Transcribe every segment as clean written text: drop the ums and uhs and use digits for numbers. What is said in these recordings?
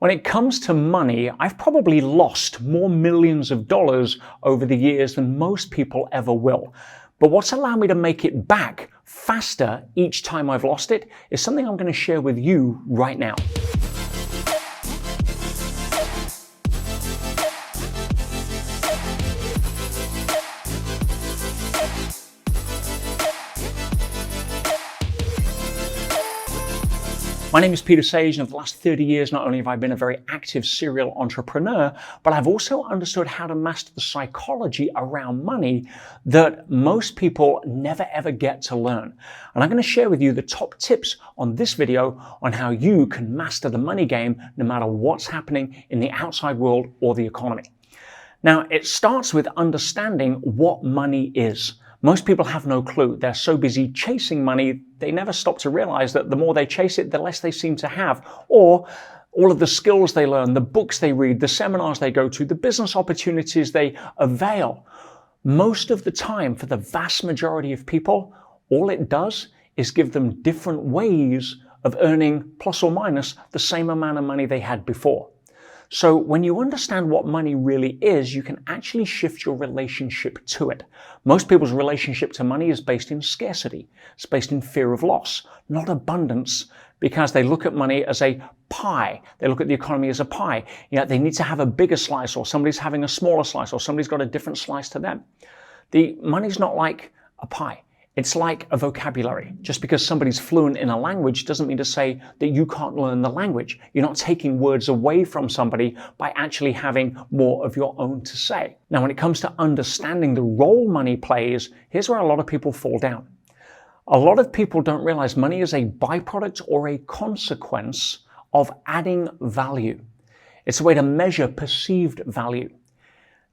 When it comes to money, I've probably lost more millions of dollars over the years than most people ever will. But what's allowed me to make it back faster each time I've lost it is something I'm going to share with you right now. My name is Peter Sage, and for the last 30 years, not only have I been a very active serial entrepreneur, but I've also understood how to master the psychology around money that most people never ever get to learn. And I'm going to share with you the top tips on this video on how you can master the money game no matter what's happening in the outside world or the economy. Now, it starts with understanding what money is. Most people have no clue. They're so busy chasing money, they never stop to realize that the more they chase it, the less they seem to have. Or all of the skills they learn, the books they read, the seminars they go to, the business opportunities they avail. Most of the time, for the vast majority of people, all it does is give them different ways of earning plus or minus the same amount of money they had before. So when you understand what money really is, you can actually shift your relationship to it. Most people's relationship to money is based in scarcity. It's based in fear of loss, not abundance, because they look at money as a pie. They look at the economy as a pie. You know, they need to have a bigger slice, or somebody's having a smaller slice, or somebody's got a different slice to them. The money's not like a pie. It's like a vocabulary. Just because somebody's fluent in a language doesn't mean to say that you can't learn the language. You're not taking words away from somebody by actually having more of your own to say. Now, when it comes to understanding the role money plays, here's where a lot of people fall down. A lot of people don't realize money is a byproduct or a consequence of adding value. It's a way to measure perceived value.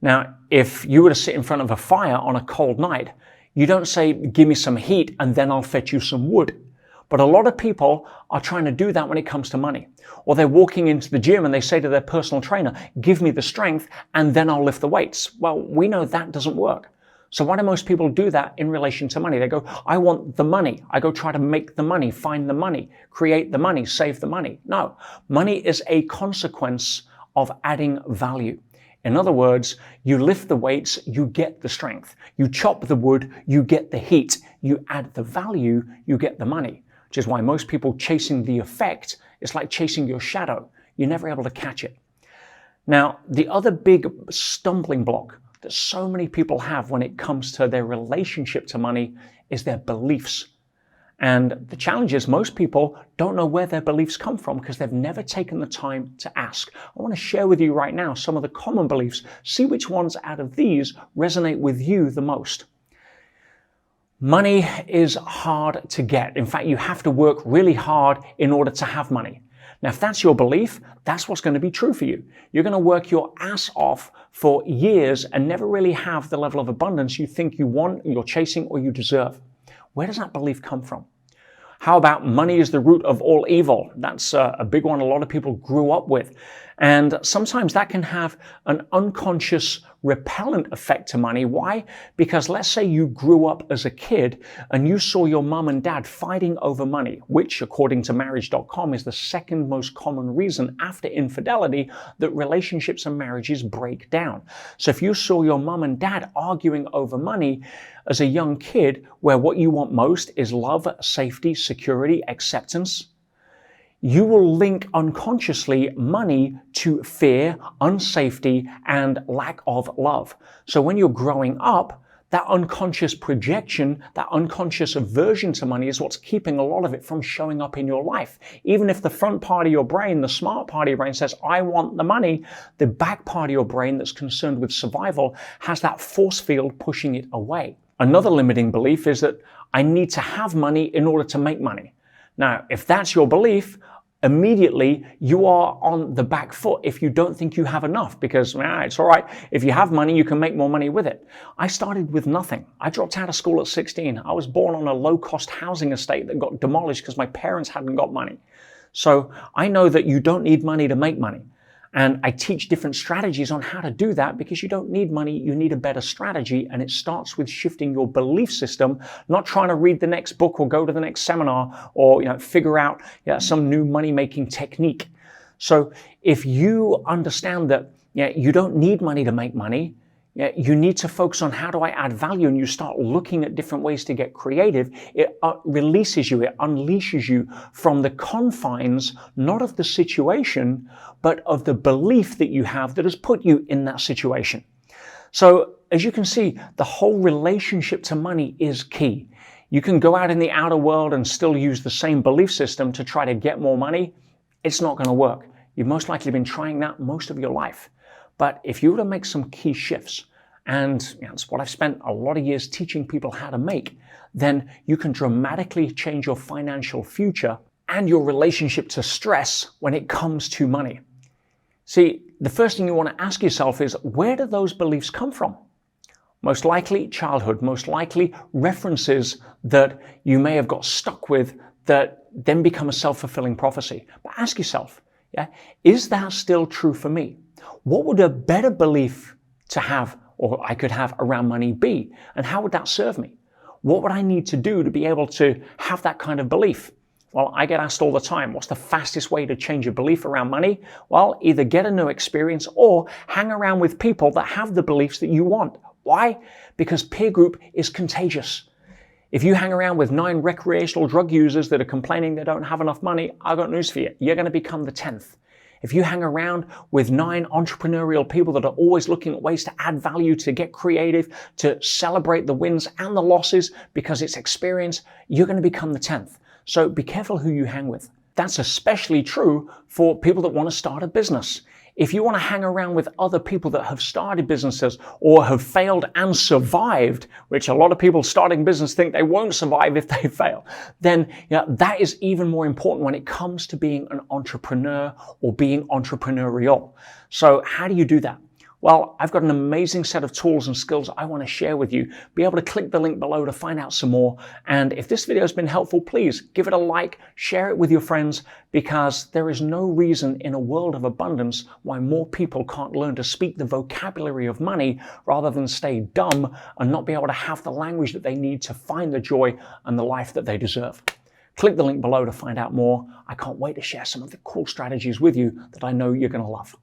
Now, if you were to sit in front of a fire on a cold night, you don't say, give me some heat and then I'll fetch you some wood. But a lot of people are trying to do that when it comes to money. Or they're walking into the gym and they say to their personal trainer, give me the strength and then I'll lift the weights. Well, we know that doesn't work. So why do most people do that in relation to money? They go, I want the money. I go try to make the money, find the money, create the money, save the money. No, money is a consequence of adding value. In other words, you lift the weights, you get the strength. You chop the wood, you get the heat. You add the value, you get the money. Which is why most people chasing the effect, it's like chasing your shadow. You're never able to catch it. Now, the other big stumbling block that so many people have when it comes to their relationship to money is their beliefs. And the challenge is most people don't know where their beliefs come from because they've never taken the time to ask. I want to share with you right now some of the common beliefs. See which ones out of these resonate with you the most. Money is hard to get. In fact, you have to work really hard in order to have money. Now, if that's your belief, that's what's going to be true for you. You're going to work your ass off for years and never really have the level of abundance you think you want, you're chasing, or you deserve. Where does that belief come from? How about money is the root of all evil? That's a big one a lot of people grew up with. And sometimes that can have an unconscious repellent effect to money. Why? Because let's say you grew up as a kid and you saw your mom and dad fighting over money, which according to marriage.com is the second most common reason after infidelity that relationships and marriages break down. So if you saw your mom and dad arguing over money as a young kid, where what you want most is love, safety, security, acceptance, you will link unconsciously money to fear, unsafety, and lack of love. So when you're growing up, that unconscious projection, that unconscious aversion to money is what's keeping a lot of it from showing up in your life. Even if the front part of your brain, the smart part of your brain says, I want the money, the back part of your brain that's concerned with survival has that force field pushing it away. Another limiting belief is that I need to have money in order to make money. Now, if that's your belief, immediately you are on the back foot if you don't think you have enough because it's all right. If you have money, you can make more money with it. I started with nothing. I dropped out of school at 16. I was born on a low-cost housing estate that got demolished because my parents hadn't got money. So I know that you don't need money to make money. And I teach different strategies on how to do that because you don't need money, you need a better strategy. And it starts with shifting your belief system, not trying to read the next book or go to the next seminar or figure out some new money-making technique. So if you understand that you don't need money to make money, you need to focus on how do I add value, and you start looking at different ways to get creative, it releases you, it unleashes you from the confines, not of the situation, but of the belief that you have that has put you in that situation. So as you can see, the whole relationship to money is key. You can go out in the outer world and still use the same belief system to try to get more money. It's not going to work. You've most likely been trying that most of your life. But if you were to make some key shifts, and it's what I've spent a lot of years teaching people how to make, then you can dramatically change your financial future and your relationship to stress when it comes to money. See, the first thing you want to ask yourself is, where do those beliefs come from? Most likely childhood, most likely references that you may have got stuck with that then become a self-fulfilling prophecy. But ask yourself, is that still true for me? What would a better belief to have, or I could have, around money be? And how would that serve me? What would I need to do to be able to have that kind of belief? Well, I get asked all the time, what's the fastest way to change your belief around money? Well, either get a new experience or hang around with people that have the beliefs that you want. Why? Because peer group is contagious. If you hang around with 9 recreational drug users that are complaining they don't have enough money, I've got news for you. You're going to become the 10th. If you hang around with 9 entrepreneurial people that are always looking at ways to add value, to get creative, to celebrate the wins and the losses because it's experience, you're going to become the 10th. So be careful who you hang with. That's especially true for people that want to start a business. If you want to hang around with other people that have started businesses or have failed and survived, which a lot of people starting business think they won't survive if they fail, then that is even more important when it comes to being an entrepreneur or being entrepreneurial. So how do you do that? Well, I've got an amazing set of tools and skills I want to share with you. Be able to click the link below to find out some more. And if this video has been helpful, please give it a like, share it with your friends, because there is no reason in a world of abundance why more people can't learn to speak the vocabulary of money rather than stay dumb and not be able to have the language that they need to find the joy and the life that they deserve. Click the link below to find out more. I can't wait to share some of the cool strategies with you that I know you're going to love.